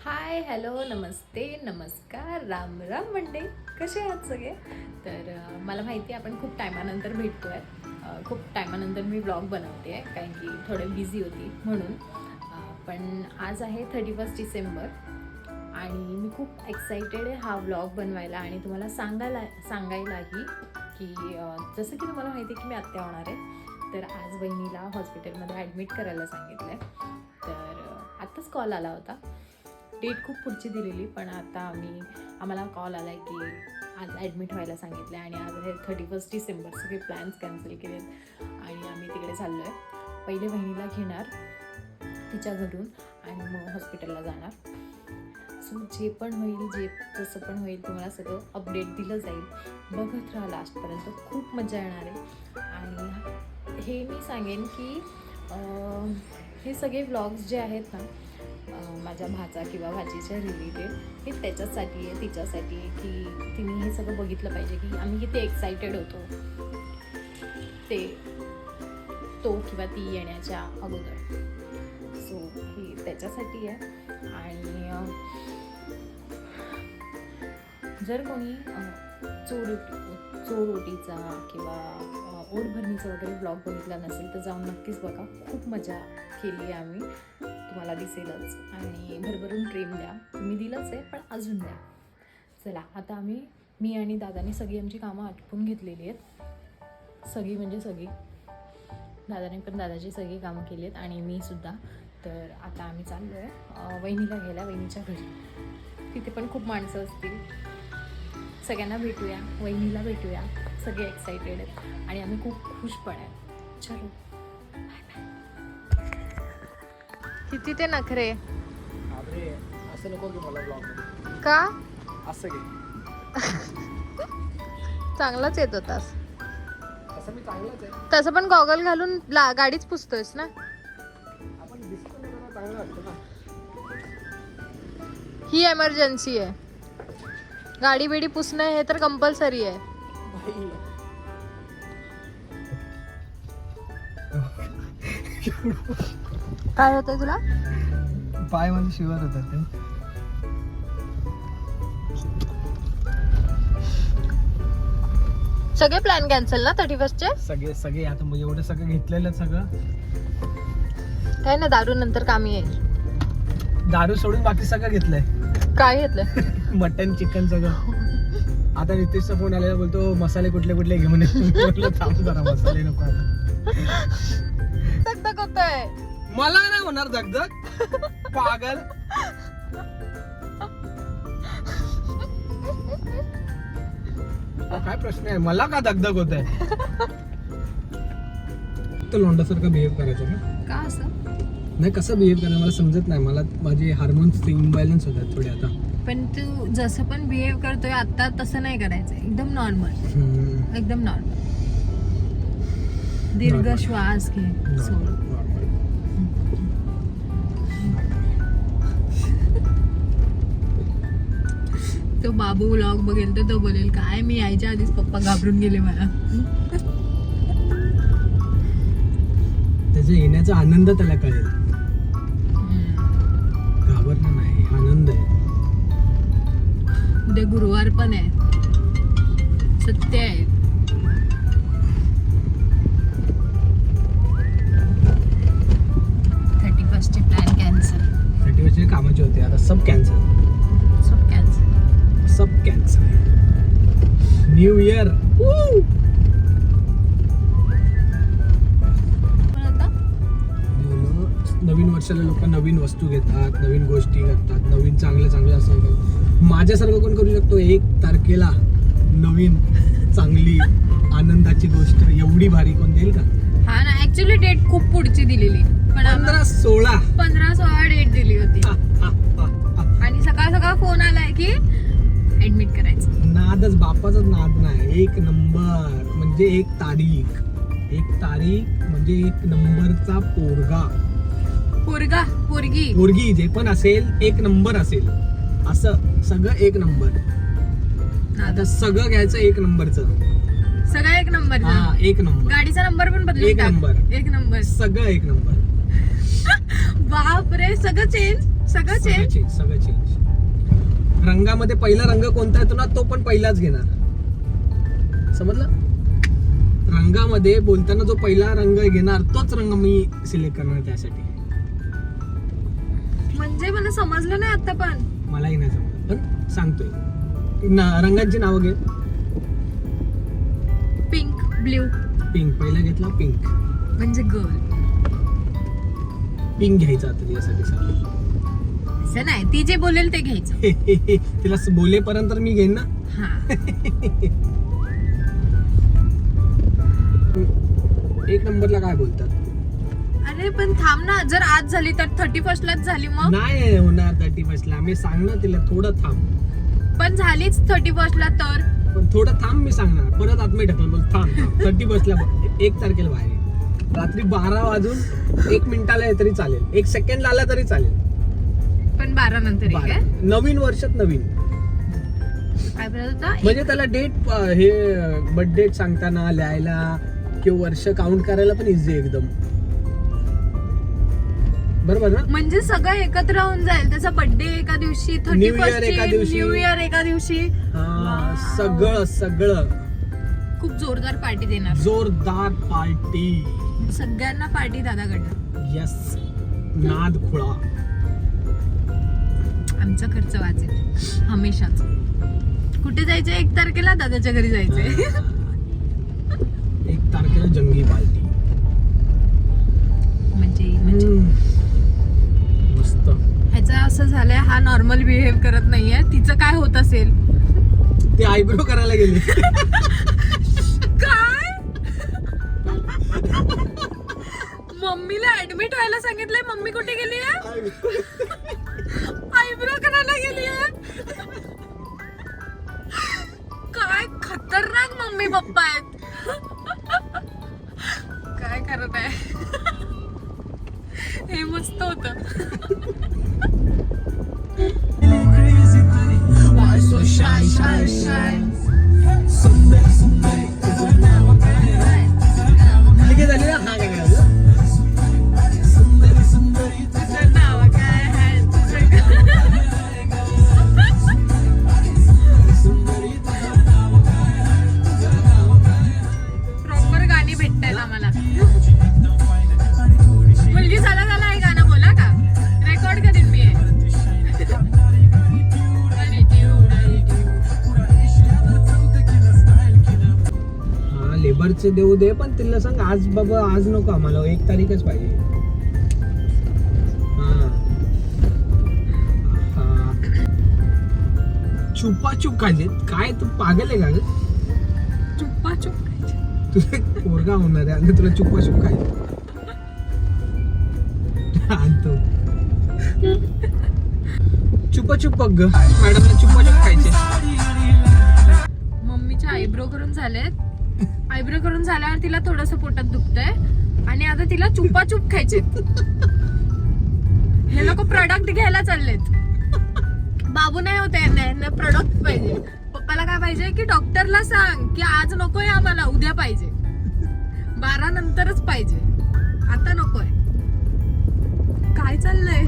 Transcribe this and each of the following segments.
Hi hello नमस्ते नमस्कार Ram Ram Monday, कसे आहात सगळे. तर मला माहिती आहे आपण खूप टायमानंतर भेटतो आहे. खूप टायमानंतर मी ब्लॉग बनवते आहे कारण की थोडं बिझी होती म्हणून. पण आज आहे 31 डिसेंबर आणि मी खूप एक्सायटेड आहे हा ब्लॉग बनवायला आणि तुम्हाला सांगायलाही की जसं की तुम्हाला माहिती आहे की मी आत्या होणार आहे. तर आज वहिनीला हॉस्पिटलमध्ये ॲडमिट करायला सांगितलं आहे. तर आत्ताच कॉल आला होता. डेट खूप पुढची दिलेली पण आता आम्हाला कॉल आला आहे की आज ॲडमिट व्हायला सांगितलं आहे आणि आज आहे 31 डिसेंबर. सगळे प्लॅन्स कॅन्सल केलेत आणि आम्ही तिकडे चाललो आहे. पहिले बहिणीला घेणार तिच्या घरून आणि मग हॉस्पिटलला जाणार. सो जे पण होईल जसं पण होईल तुम्हाला सगळं अपडेट दिलं जाईल. बघत राहा लास्टपर्यंत, खूप मजा येणार आहे. आणि हे मी सांगेन की हे सगळे व्लॉग्स जे आहेत ना माझ्या भाचा किंवा भाचीच्या रिलेटेड, हे त्याच्यासाठी आहे, तिच्यासाठी आहे की तिने हे सगळं बघितलं पाहिजे की आम्ही किती एक्सायटेड होतो ते तो किंवा ती येण्याच्या अगोदर. सो हे त्याच्यासाठी आहे. आणि जर कोणी चोरोटीचा किंवा ओढभरणीचा वगैरे ब्लॉग बघितला नसेल तर जाऊन नक्कीच बघा. खूप मजा केली आहे आम्ही, तुम्हाला दिसेलच. आणि भरभरून प्रेम द्या, तुम्ही दिलंच आहे पण अजून द्या. चला आता मी आणि दादाने सगळी आमची कामं आटपून घेतलेली आहेत. सगळी म्हणजे सगळी, दादाने पण दादाची सगळी कामं केली आहेत आणि मी सुद्धा. तर आता आम्ही चाललो आहे वहिनीला घ्यायला वहिनीच्या घरी. तिथे पण खूप माणसं असतील, सगळ्यांना भेटूया, वहिनीला भेटूया. सगळे एक्सायटेड आहेत आणि आम्ही खूप खुश पण आहे. चलो किती ते नखरे असं नको की मला ब्लॉग का असं घे. चांगलाच येत होतास असं मी चांगलाच आहे. तसं पण गॉगल घालून गाडीच पुसतोयस ना. आपण दिसतो ना जरा चांगलं वाटतं ना. ही एमर्जन्सी आहे, गाडी बिडी पुसणं हे तर कंपल्सरी आहे. बाई काय होतंय तुला? पाय माझे शिवर होतात ते. सगळे प्लॅन कॅन्सल ना 31 चे? सगळे आता म्हणजे एवढं सगळं घेतलेलं सगळं. काय ना, दारू नंतर कामी येईल. दारू सोडून बाकी सगळं घेतलंय. काय घेतलंय? मटन चिकन सगळं. आता नितेशचा फोन आलेला, बोलतो मसाले कुठले कुठले घेऊन ये. थांब जरा, मसाले नको आता. दगदग होतंय. मला नाही होणार दगदग, पागल. काय प्रश्न आहे, मला का दगदग होत आहे? तर लोंडासारखं बिहेव करायचं का? का असं? नाही, कसं बिहेव करायचं मला समजत नाही. मला माझे हार्मोन्स इम्बॅलन्स होतात थोडे आता. पण तू जसं पण बिहेव करतोय आता तसं नाही करायचं. एकदम नॉर्मल, एकदम नॉर्मल. दीर्घ श्वास घे, सोड. तो बाबू व्लॉग बघेल तर तो बोलेल काय मी यायच्या आधीच पप्पा घाबरून गेले मला. त्याचा येण्याचा आनंद त्याला कळेल. घाबरणं नाही, आनंद आहे. उद्या गुरुवार पण आहे, सत्य आहे. चे प्लॅन कॅन्सल. 31 कामाचे होते, आता सब कॅन्सल. सब कॅन्सल. New year. नवीन वर्षाला लोक नवीन वस्तू घेतात, नवीन गोष्टी करतात, नवीन चांगलं असं. माझ्यासारखं कोण करू शकतो 1 तारखेला नवीन चांगली आनंदाची गोष्ट? एवढी भारी कोण देईल का? हा ना, ऍक्च्युअली डेट खूप पुढची दिलेली पण 15-16 डेट दिली होती. आणि सकाळ फोन आलाय की ऍडमिट करायचं. नादच बापाचाच नाद नाही. 1 नंबर म्हणजे 1 तारीख म्हणजे 1 नंबरचा पोरगी जे पण असेल 1 नंबर असेल. असं सगळं 1 नंबर. आता सगळं घ्यायचं 1 नंबरचं. सगळं 1 नंबर. हा, 1 नंबर. गाडीचा नंबर पण बदलून 1 नंबर. 1 नंबर. सगळं 1 नंबर. बाप रे, सगळं चेंज. सगळं चेंज. सगळं चेंज. रंगामध्ये पहिला रंग कोणता येतो ना तो पण पहिलाच घेणार, समजलं? रंगामध्ये बोलताना जो पहिला रंग घेणार तोच रंग मी सिलेक्ट करणार त्यासाठी. म्हणजे मला समजलं नाही आता पण. मलाही नाही समजलं पण सांगतोय. रंगांची नावं घे. Pink, blue. पिंक पहिला घेतला, पिंक म्हणजे गर्ल. पिंक घ्यायचा आता तिच्यासाठी सांग. असं नाही, ती जे बोलेल ते घ्यायचं. तिला बोलेपर्यंत मी घेईन ना. हा. एक नंबरला काय बोलतात? अरे पण थांब ना, जर आज झाली तर 31st लाच झाली मग. नाही होणार 31st ला. मी सांगणार तिला थोडं थांब. पण झालीच 31st ला तर. पण थोडं थांब मी सांगणार. परत आतमध्ये ढकल बोल थांब 31st ला 1 तारखेला बाहेर ये. रात्री 12 वाजून 1 मिनिटाला तरी चालेल, 1 सेकंड आला तरी चालेल. पण 12 नंतर आहे काय? नवीन वर्षात नवीन. काय बोलत होता? म्हणजे त्याला डेट हे बर्थ डेट सांगताना लिहायला किंवा वर्ष काउंट करायला पण इझी एकदम. बरोबर ना? म्हणजे सगळं एकत्र होऊन जाईल. त्याचा बर्थडे एका दिवशी, 31st एका दिवशी, न्यू इयर एका दिवशी. सगळं सगळं. खूप जोरदार पार्टी देणार. जोरदार पार्टी. सगळ्यांना पार्टी दादाकडनं. यस. नाद खुळा. आमचा खर्च वाचेल हमेशाच. कुठे जायचंय? 1 तारखेला दादाच्या घरी जायचंय. 1 तारखेला जंगी पार्टी. म्हणजे मस्त. ह्याचं असं झालंय, हा नॉर्मल बिहेव करत नाहीये. तिचं काय होत असेल? ते आयब्रो करायला गेले. काय? मम्मीला ऍडमिट व्हायला सांगितलंय. मम्मी कुठे गेली आहे? आयब्रो करायला गेली आहे. काय खतरनाक मम्मी पप्पा आहेत. काय करत आहे? हे मस्त होत. ठीक झाली ना. हा काय प्रॉपर गाणी भेटतायत आम्हाला. मुलगी झाला झाला हे गाणं बोला का? रेकॉर्ड करीन मी. लेबरचे देऊ दे पण तिला सांग आज बाबा आज नको आम्हाला 1 तारीखच पाहिजे. चुपाचूप खायचे काय? तू पागल आहे का ग? चुप्पाचुप खायचे. तुझे पोरगा होणार आहे आणि तुला चुपाचूप खायचे. आणतो चुपाचूप बघ ग. मॅडमला चुपाचूप खायचे. मम्मीचे आयब्रो करून झालेत. आयब्रो करून झाल्यावर तिला थोडस पोटात दुखतंय आणि आता तिला चुपाचूप खायचेत. हे लोक प्रोडक्ट घ्यायला चाललेत. बाबू नाही होते, यांना प्रोडक्ट पाहिजे. पप्पाला काय पाहिजे की डॉक्टरला सांग की आज नकोय आम्हाला, उद्या पाहिजे, 12 नंतरच पाहिजे, आता नकोय. काय चाललंय?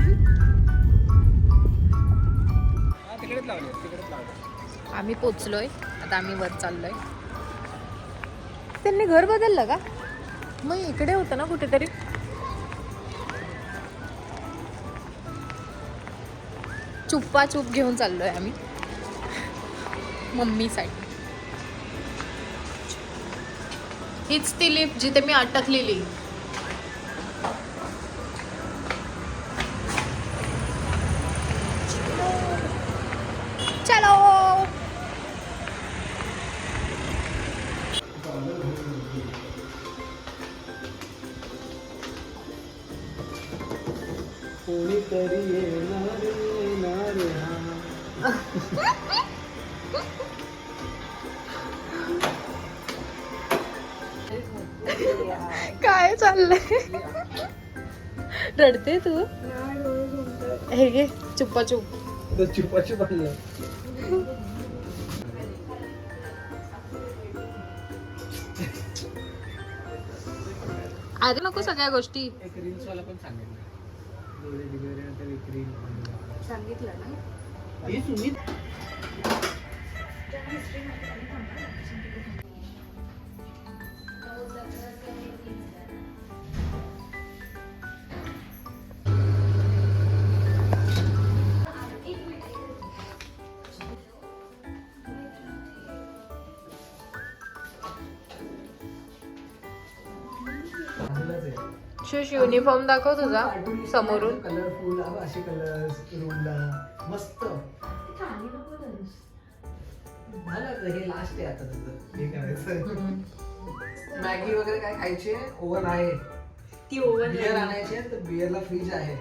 आम्ही पोचलोय आता. आम्ही वर चाललोय. त्यांनी घर बदललं का? मग इकडे होतं ना कुठेतरी. चुप्पाचूप घेऊन चाललोय आम्ही मम्मीसाठी. हीच ती लिफ्ट जिथे मी अटकलेली. चलो. कोणीतरी येणार येणार हा. काय चाललंय? रडते तू? हे घे चुप्पाचूप. तर चुपाचूप आणलं. अरे नको सगळ्या गोष्टी. एक रील्स वाला पण सांगितलं सांगितलं ना. हे सुमित शुश युनिफॉर्म दाखव तुझा समोरून. कलरफुल असे कलर्स रूमला मस्त झालं आता. हे लास्ट आहे आता तुझं हे करायचं. मॅगी वगैरे काय खायची आहे? ओव्हन आहे. ती ओव्हन बियर आणायची आहे तर बियरला फ्रीज आहे.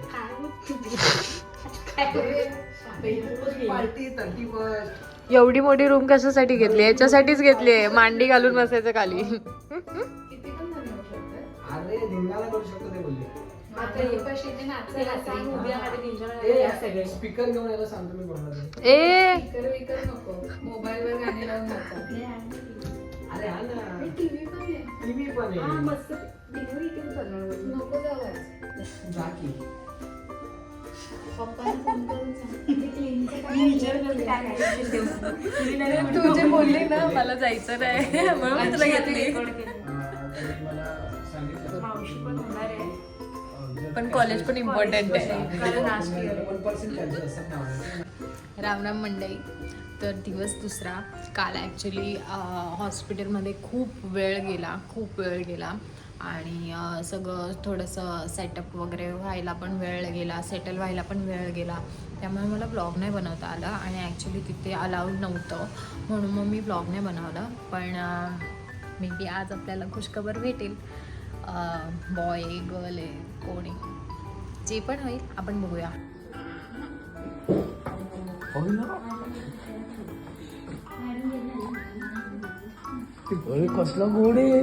Party 31st. एवढी मोठी रूम कशासाठी घेतली? याच्यासाठीच घेतली आहे, मांडी घालून बसायचं खाली. अरे धिंगाणा करू शकतो ते बोलले. स्पीकर घेऊन यायला सांगतो मी कोणाला. ए मोबाईल वर गाणे लावून अरे हा ना टीव्ही पण आहे. नको जाऊ जा की. तू जे बोलली ना मला जायचं नाही म्हणून मी तुला घेतली. तरी मला सांगितलं पण कॉलेज पण इम्पॉर्टंट आहे. 1% त्यांचं असं नाव आहे. रामराम मंडळी. तर दिवस दुसरा. काल ॲक्च्युली हॉस्पिटलमध्ये खूप वेळ गेला आणि सगळं थोडंसं सेटअप वगैरे व्हायला पण वेळ गेला, सेटल व्हायला पण वेळ गेला. त्यामुळे मला ब्लॉग नाही बनवता आला आणि ॲक्च्युली तिथे अलाउड नव्हतं म्हणून मग मी ब्लॉग नाही बनवलं. पण मे बी आज आपल्याला खुशखबर भेटेल. बॉय आहे, गर्ल आहे, कोणी जे पण होईल आपण बघूया. कसला गोड आहे.